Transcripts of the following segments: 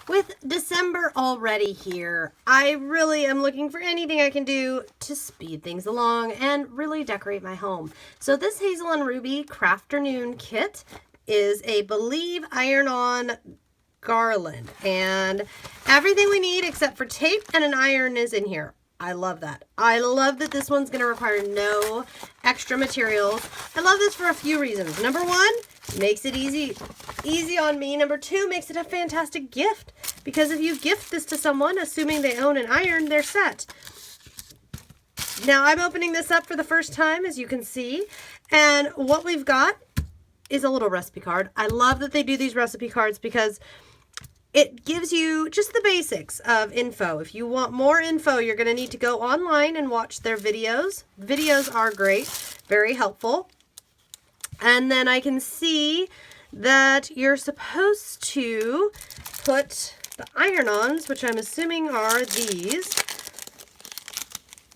With December already here, I really am looking for anything I can do to speed things along and really decorate my home. So this Hazel and Ruby Crafternoon kit is a Believe iron-on garland, and everything we need except for tape and an iron is in here. I love that. I love that this one's going to require no extra materials. I love this for a few reasons. Number one, makes it easy on me. Number two, makes it a fantastic gift, because if you gift this to someone, assuming they own an iron, they're set. Now I'm opening this up for the first time, as you can see, and what we've got is a little recipe card. I love that they do these recipe cards because it gives you just the basics of info. If you want more info, you're going to need to go online and watch their videos. Videos are great, very helpful. And then I can see that you're supposed to put the iron-ons, which I'm assuming are these,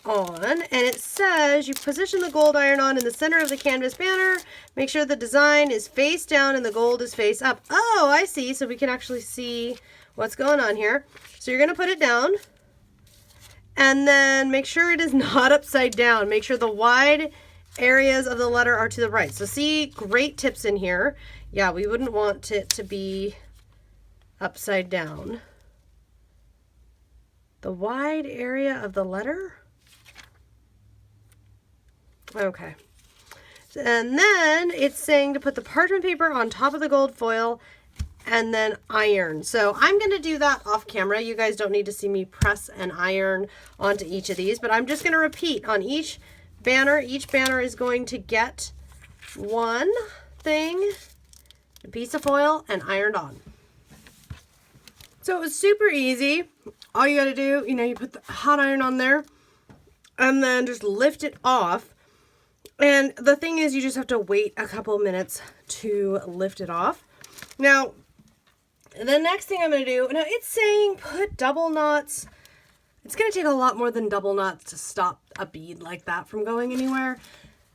on, and it says you position the gold iron-on in the center of the canvas banner. Make sure the design is face down and the gold is face up. Oh, I see. So we can actually see what's going on here. So you're going to put it down and then make sure it is not upside down. Make sure the wide areas of the letter are to the right. So see, great tips in here. Yeah, we wouldn't want it to be upside down. The wide area of the letter? Okay. And then it's saying to put the parchment paper on top of the gold foil and then iron. So I'm going to do that off camera. You guys don't need to see me press and iron onto each of these, but I'm just going to repeat on each banner. Each banner is going to get one thing, a piece of foil, and ironed on. So it was super easy. All you got to do, you put the hot iron on there and then just lift it off. And the thing is, you just have to wait a couple minutes to lift it off. Now, the next thing I'm going to do, now it's saying put double knots. It's going to take a lot more than double knots to stop a bead like that from going anywhere.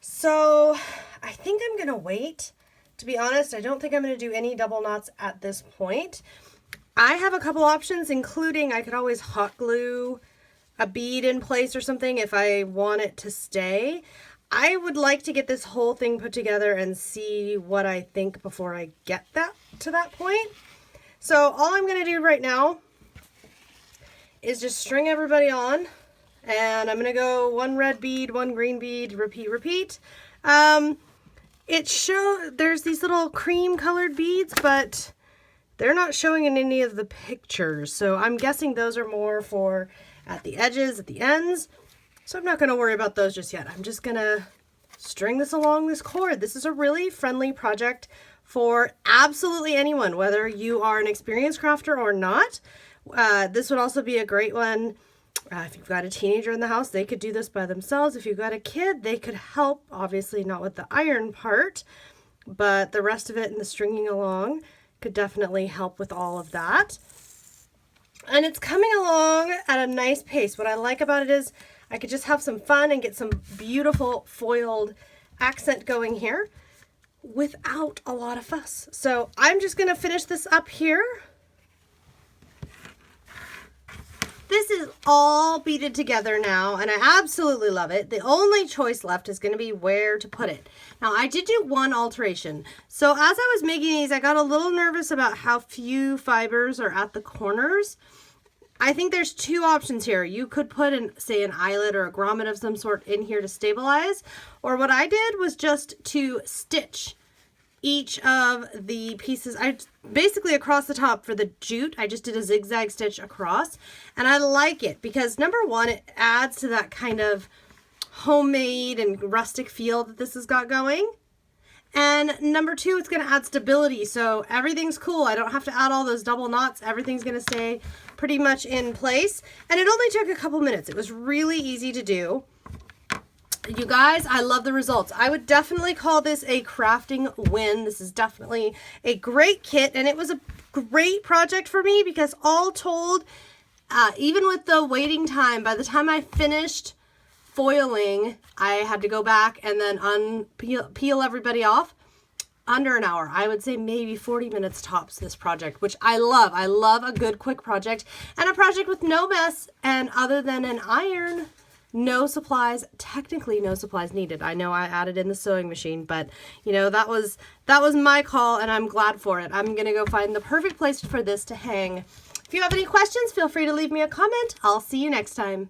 So I think I'm going to wait. To be honest, I don't think I'm going to do any double knots at this point. I have a couple options, including I could always hot glue a bead in place or something if I want it to stay. I would like to get this whole thing put together and see what I think before I get to that point. So all I'm going to do right now is just string everybody on, and I'm going to go one red bead, one green bead, repeat, repeat. There's these little cream colored beads, but they're not showing in any of the pictures. So I'm guessing those are more for at the edges, at the ends. So I'm not going to worry about those just yet. I'm just going to string this along this cord. This is a really friendly project for absolutely anyone, whether you are an experienced crafter or not. This would also be a great one if you've got a teenager in the house. They could do this by themselves. If you've got a kid, they could help. Obviously not with the iron part, but the rest of it and the stringing along could definitely help with all of that. And it's coming along at a nice pace. What I like about it is I could just have some fun and get some beautiful foiled accent going here without a lot of fuss. So I'm just going to finish this up here. This is all beaded together now, and I absolutely love it. The only choice left is going to be where to put it. Now, I did do one alteration. So as I was making these, I got a little nervous about how few fibers are at the corners. I think there's two options here. You could put say an eyelet or a grommet of some sort in here to stabilize, or what I did was just to stitch each of the pieces. I basically across the top for the jute, I just did a zigzag stitch across, and I like it because number one, it adds to that kind of homemade and rustic feel that this has got going. And number two, it's going to add stability. So everything's cool. I don't have to add all those double knots. Everything's going to stay pretty much in place. And it only took a couple minutes. It was really easy to do. You guys, I love the results. I would definitely call this a crafting win. This is definitely a great kit, and it was a great project for me because all told, even with the waiting time, by the time I finished foiling, I had to go back and then peel everybody off. under an hour. I would say maybe 40 minutes tops this project, which I love. I love a good quick project and a project with no mess. And other than an iron, no supplies, technically no supplies needed. I know I added in the sewing machine, but you know, that was my call and I'm glad for it. I'm gonna go find the perfect place for this to hang. If you have any questions, feel free to leave me a comment. I'll see you next time.